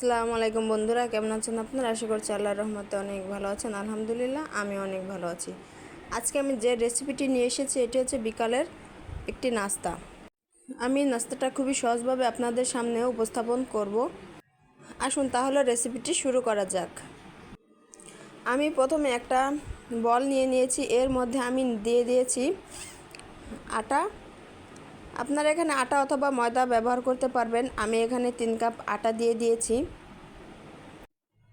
আসসালামু আলাইকুম বন্ধুরা, কেমন আছেন আপনারা? আশা করছি আল্লাহর রহমতে অনেক ভালো আছেন। আলহামদুলিল্লাহ আমি অনেক ভালো আছি। আজকে আমি যে রেসিপিটি নিয়ে এসেছি এটি হচ্ছে বিকালের একটি নাস্তা। আমি নাস্তাটা খুবই সহজভাবে আপনাদের সামনে উপস্থাপন করব। আসুন তাহলে রেসিপিটি শুরু করা যাক। আমি প্রথমে একটা বল নিয়ে নিয়েছি, এর মধ্যে আমি দিয়ে দিয়েছি আটা। আপনারা এখানে আটা অথবা ময়দা ব্যবহার করতে পারবেন। আমি এখানে 3 কাপ আটা দিয়ে দিয়েছি।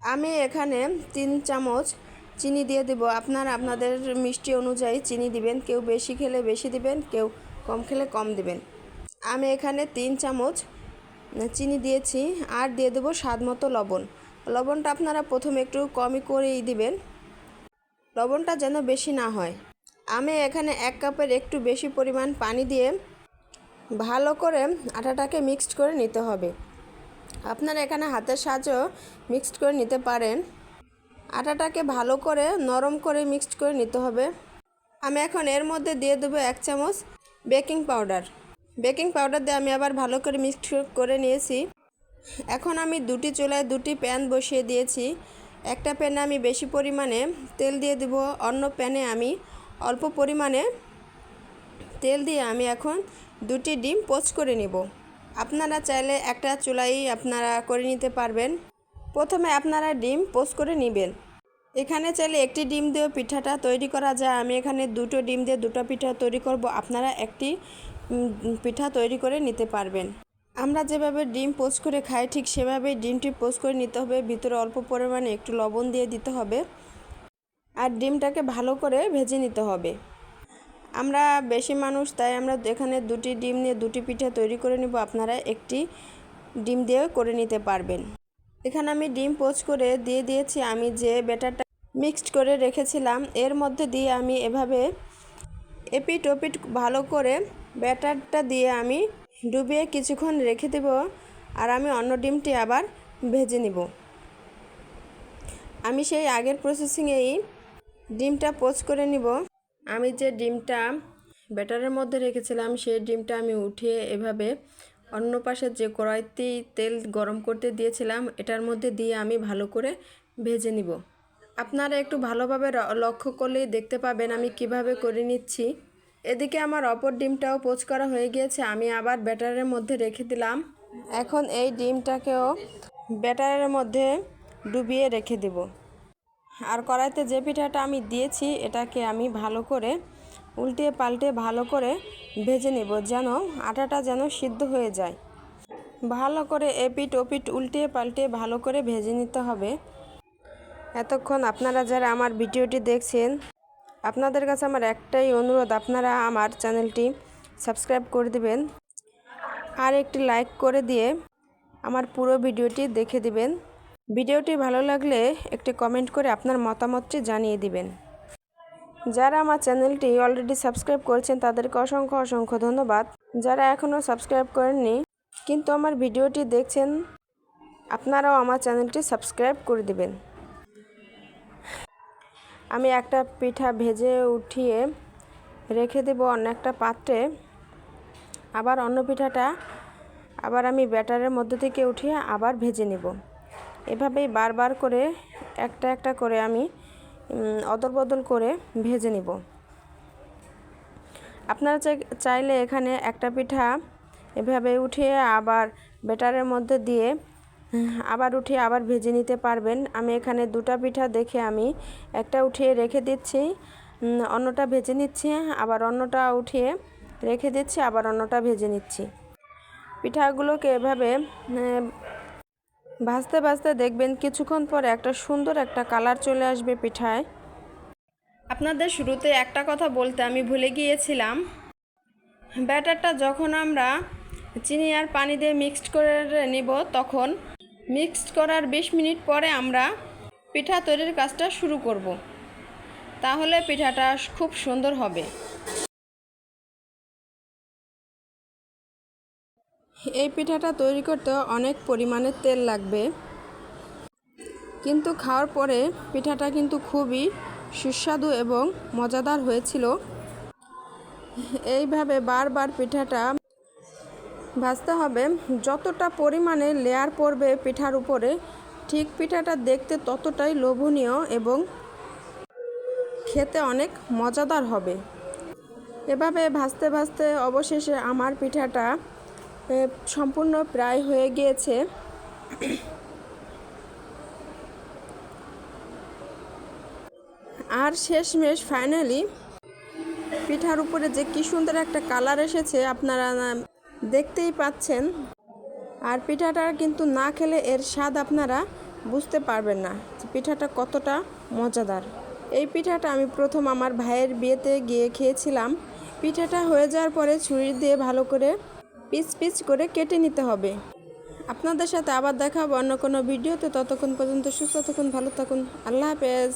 আমি এখানে 3 চামচ চিনি দিয়ে দেব। আপনারা আপনাদের মিষ্টি অনুযায়ী চিনি দিবেন, কেউ বেশি খেলে বেশি দিবেন, কেউ কম খেলে কম দিবেন। আমি এখানে 3 চামচ চিনি দিয়েছি, আর দিয়ে দেবো স্বাদ মতো লবণ। লবণটা আপনারা প্রথমে একটু কমই করেই দিবেন, লবণটা যেন বেশি না হয়। আমি এখানে 1 কাপের একটু বেশি পরিমাণ পানি দিয়ে ভালো করে আটাটাকে মিক্সড করে নিতে হবে। আপনারা এখানে হাতের সাহায্যেও মিক্সড করে নিতে পারেন। আটাটাকে ভালো করে নরম করে মিক্সড করে নিতে হবে। আমি এখন এর মধ্যে দিয়ে দেবো 1 চামচ বেকিং পাউডার। বেকিং পাউডার দিয়ে আমি আবার ভালো করে মিক্সড করে নিয়েছি। এখন আমি দুটি চুলায় দুটি প্যান বসিয়ে দিয়েছি। একটা প্যানে আমি বেশি পরিমাণে তেল দিয়ে দেব, অন্য প্যানে আমি অল্প পরিমাণে তেল দিয়ে আমি এখন দুটি ডিম পোস্ট করে নেব। আপনারা চাইলে একটা চুলাই আপনারা করে নিতে পারবেন। প্রথমে আপনারা ডিম পোস্ট করে নেবেন। এখানে চাইলে একটি ডিম দিয়েও পিঠাটা তৈরি করা যায়। আমি এখানে দুটো ডিম দিয়ে দুটো পিঠা তৈরি করব। আপনারা একটি পিঠা তৈরি করে নিতে পারবেন। আমরা যেভাবে ডিম পোস্ট করে খাই ঠিক সেভাবেই ডিমটি পোস্ট করে নিতে হবে। ভিতরে অল্প পরিমাণে একটু লবণ দিয়ে দিতে হবে, আর ডিমটাকে ভালো করে ভেজে নিতে হবে। আমরা বেশি মানুষ, তাই আমরা এখানে দুটি ডিম নিয়ে দুটি পিঠা তৈরি করে নেব। আপনারা একটি ডিম দিয়েও করে নিতে পারবেন। এখানে আমি ডিম পোস্ট করে দিয়ে দিয়েছি। আমি যে ব্যাটারটা মিক্সড করে রেখেছিলাম এর মধ্যে দিয়ে আমি এভাবে এপিট ওপিট ভালো করে ব্যাটারটা দিয়ে আমি ডুবিয়ে কিছুক্ষণ রেখে দেব, আর আমি অন্য ডিমটি আবার ভেজে নিব। আমি সেই আগের প্রসেসিংয়েই ডিমটা পোস্ট করে নিব। আমি যে ডিমটা ব্যাটারের মধ্যে রেখেছিলাম সেই ডিমটা আমি উঠিয়ে এভাবে অন্য পাশে যে কড়াইতে তেল গরম করতে দিয়েছিলাম এটার মধ্যে দিয়ে আমি ভালো করে ভেজে নিব। আপনারা একটু ভালোভাবে লক্ষ্য করলেই দেখতে পাবেন আমি কিভাবে করে নিচ্ছি। এদিকে আমার অপর ডিমটাও পোস্ট করা হয়ে গিয়েছে। আমি আবার ব্যাটারের মধ্যে রেখে দিলাম। এখন এই ডিমটাকেও ব্যাটারের মধ্যে ডুবিয়ে রেখে দেব। আর কড়াইতে যে পিঠাটা আমি দিয়েছি এটাকে আমি ভালো করে উল্টিয়ে পাল্টে ভালো করে ভেজে নেব, যেন আটাটা যেন সিদ্ধ হয়ে যায়। ভালো করে এপিট ওপিট উল্টিয়ে পাল্টে ভালো করে ভেজে নিতে হবে। এতক্ষণ আপনারা যারা আমার ভিডিওটি দেখছেন আপনাদের কাছে আমার একটাই অনুরোধ, আপনারা আমার চ্যানেলটি সাবস্ক্রাইব করে দিবেন, আর একটি লাইক করে দিয়ে আমার পুরো ভিডিওটি দেখে দিবেন। ভিডিওটি ভালো লাগলে একটি কমেন্ট করে আপনার মতামতটি জানিয়ে দিবেন। যারা আমার চ্যানেলটি অলরেডি সাবস্ক্রাইব করেছেন তাদেরকে অসংখ্য অসংখ্য ধন্যবাদ। যারা এখনও সাবস্ক্রাইব করেননি কিন্তু আমার ভিডিওটি দেখছেন আপনারাও আমার চ্যানেলটি সাবস্ক্রাইব করে দিবেন। আমি একটা পিঠা ভেজে উঠিয়ে রেখে দেব অন্য একটা পাত্রে। আবার অন্য পিঠাটা আবার আমি ব্যাটারের মধ্যে থেকে উঠিয়ে আবার ভেজে নেব। এভাবেই বারবার করে একটা একটা করে আমি অদল বদল করে ভেজে নেব। আপনারা চাইলে এখানে একটা পিঠা এভাবে উঠিয়ে আবার ব্যাটারের মধ্যে দিয়ে আবার উঠিয়ে আবার ভেজে নিতে পারবেন। আমি এখানে দুটো পিঠা দেখে আমি একটা উঠিয়ে রেখে দিচ্ছি, অন্যটা ভেজে নিচ্ছি, আবার অন্যটা উঠিয়ে রেখে দিচ্ছি, আবার অন্যটা ভেজে নিচ্ছি। পিঠাগুলোকে এভাবে ভাজতে ভাজতে দেখবেন কিছুক্ষণ পর একটা সুন্দর একটা কালার চলে আসবে পিঠায়। আপনাদের শুরুতে একটা কথা বলতে আমি ভুলে গিয়েছিলাম, ব্যাটারটা যখন আমরা চিনি আর পানি দিয়ে মিক্সড করে নিব তখন মিক্সড করার 20 মিনিট পরে আমরা পিঠা তৈরির কাজটা শুরু করব, তাহলে পিঠাটা খুব সুন্দর হবে। এই পিঠাটা তৈরি করতে অনেক পরিমাণে তেল লাগবে, কিন্তু খাওয়ার পরে পিঠাটা কিন্তু খুবই সুস্বাদু এবং মজাদার হয়েছিল। এইভাবে বারবার পিঠাটা ভাজতে হবে। যতটা পরিমাণে লেয়ার পড়বে পিঠার উপরে, ঠিক পিঠাটা দেখতে ততটাই লোভনীয় এবং খেতে অনেক মজাদার হবে। এভাবে ভাজতে ভাজতে অবশেষে আমার পিঠাটা সম্পূর্ণ প্রায় হয়ে গিয়েছে। আর শেষমেশ ফাইনালি পিঠার উপরে যে কি সুন্দর একটা কালার এসেছে আপনারা দেখতেই পাচ্ছেন। আর পিঠাটা কিন্তু না খেলে এর স্বাদ আপনারা বুঝতে পারবেন না যে পিঠাটা কতটা মজাদার। এই পিঠাটা আমি প্রথম আমার ভাইয়ের বিয়েতে গিয়ে খেয়েছিলাম। পিঠাটা হয়ে যাওয়ার পরে ছুরি দিয়ে ভালো করে পিস পিস করে কেটে নিতে হবে। আপনাদের সাথে আবার দেখা হবে অন্য কোনো ভিডিওতে। ততক্ষণ পর্যন্ত সুস্থ থাকুন, ভালো থাকুন। আল্লাহ হাফেজ।